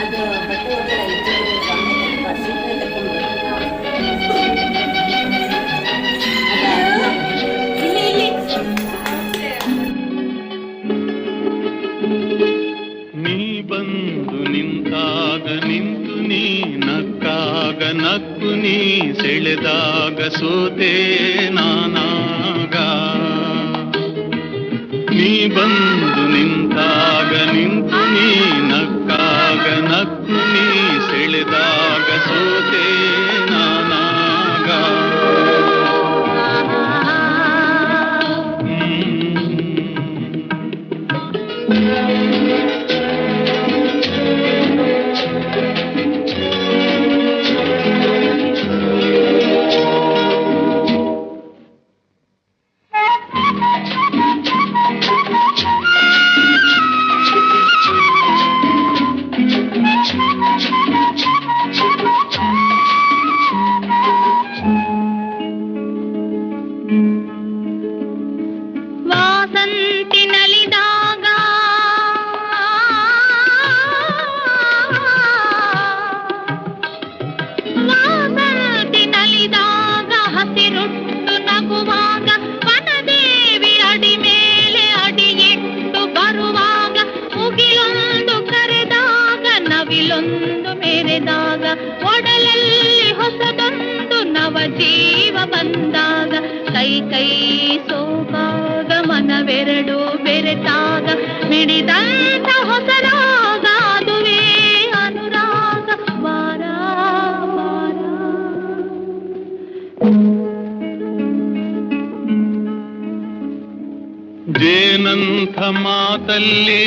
ಅದು ಬಟ್ಟೆ ಒಳಗಡೆ ಇಟ್ಟು ಸೀರೆ ಕಟ್ಕೊಂಡು ನೀ ಬಂದು ನಿಂತಾಗ ನಿಂತು ನೀ ನಕ್ಕಾಗ ನಕ್ಕು ನೀ ಸೆಳೆದಾಗ ಸೋತೆ ನಾನಾಗ. ನೀ ಬಂದು ನಿಂತಾಗ ನಿಂತು ನೀ ನಕ್ಕಾಗ ನಕ್ಕು ನೀ ಸೆಳೆದಾಗ ಸೋತೆ ನಾನಾಗ. ವಾಸಂತಿ ನಲಿದಾಗ ಹಸಿರುಟ್ಟು ನಗುವಾಗ ವನದೇವಿ ಅಡಿ ಮೇಲೆ ಅಡಿಯಿಟ್ಟು ಬರುವಾಗ ಮುಗಿಲೊಂದು ಕರೆದಾಗ ನವಿಲೊಂದು ಮೆರೆದಾಗ ಒಡಲಲ್ಲಿ ಹೊಸದೊಂದು ನವ ಜೀವ ಬಂದಾಗ ಕೈ ಕೈ ಸೋಕಾಗ ಮನವೆರಡು ಬೆರೆತಾಗ ಮಿಡಿದಂತ ಹೊಸರಾಗ ಅದುವೇ ಅನುರಾಗ. ವಾರ ವಾರ ಜೇನಂಥ ಮಾತಲ್ಲಿ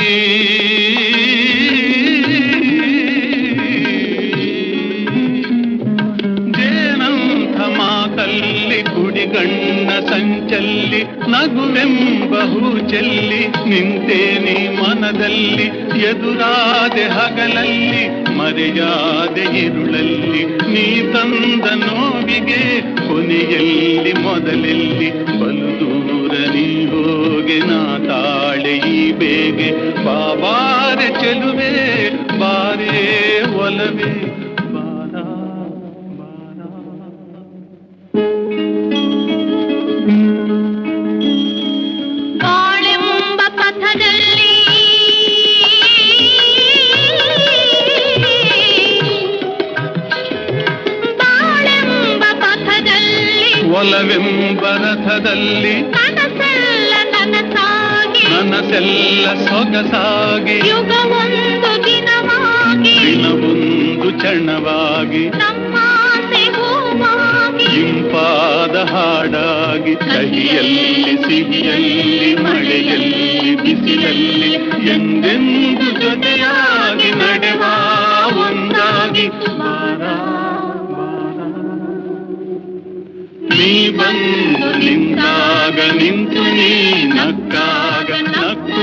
ಜೇನಂಥ ಮಾತಲ್ಲಿ ಕುಡಿಗಣ್ಣ ಸಂಚಲ್ಲಿ ನಗುವೆಂಬ ಹೂ ಚೆಲ್ಲಿ ನಿಂತೇನಿ ಮನದಲ್ಲಿ ಎದುರಾದೆ ಹಗಲಲ್ಲಿ ಮರೆಯಾದೆ ಇರುಳಲ್ಲಿ ನೀ ತಂದ ನೋವಿಗೆ ಕೊನೆಯಲ್ಲಿ ಮೊದಲೆಲ್ಲಿ ಬಲು ದೂರ ನೀ ಹೋಗೆ ನಾ ತಾಳೆ ಈ ಬೇಗೆ ಬಾಬಾರೆ ಚೆಲುವೆ ಬಾರೇ ಒಲವೇ ಬಾರ ಬಾರ. ಬಾಳೆಂಬ ಪಥದಲ್ಲಿ ಬಾಳೆಂಬ ಪಥದಲ್ಲಿ ಒಲವೆಂಬ ರಥದಲ್ಲಿ ಕನಸೆಲ್ಲ ನನಸಾಗಿ ನನಸೆಲ್ಲ ಸೊಗಸಾಗಿ ಯುಗವೊಂದು ದಿನವಾಗಿ ದಿನವೊಂದು ಕ್ಷಣವಾಗಿ ನಮ್ಮಾಸೆ ಹೂವಾಗಿ ಇಂಪಾದ ಹಾಡಾಗಿ ಕಹಿಯಲ್ಲಿ ಸಿಹಿಯಲ್ಲಿ ಮಳೆಯಲ್ಲಿ ಬಿಸಿಲಲ್ಲಿ ಎಂದೆಂದು ಜೊತೆಯಾಗಿ ನಡೆವ ಒಂದಾಗಿ ಬಾರ ಬಾರ. ನೀ ಬಂದು ನಿಂತಾಗ ನಿಂತು ನೀ ನಕ್ಕಾಗ ನಕ್ಕು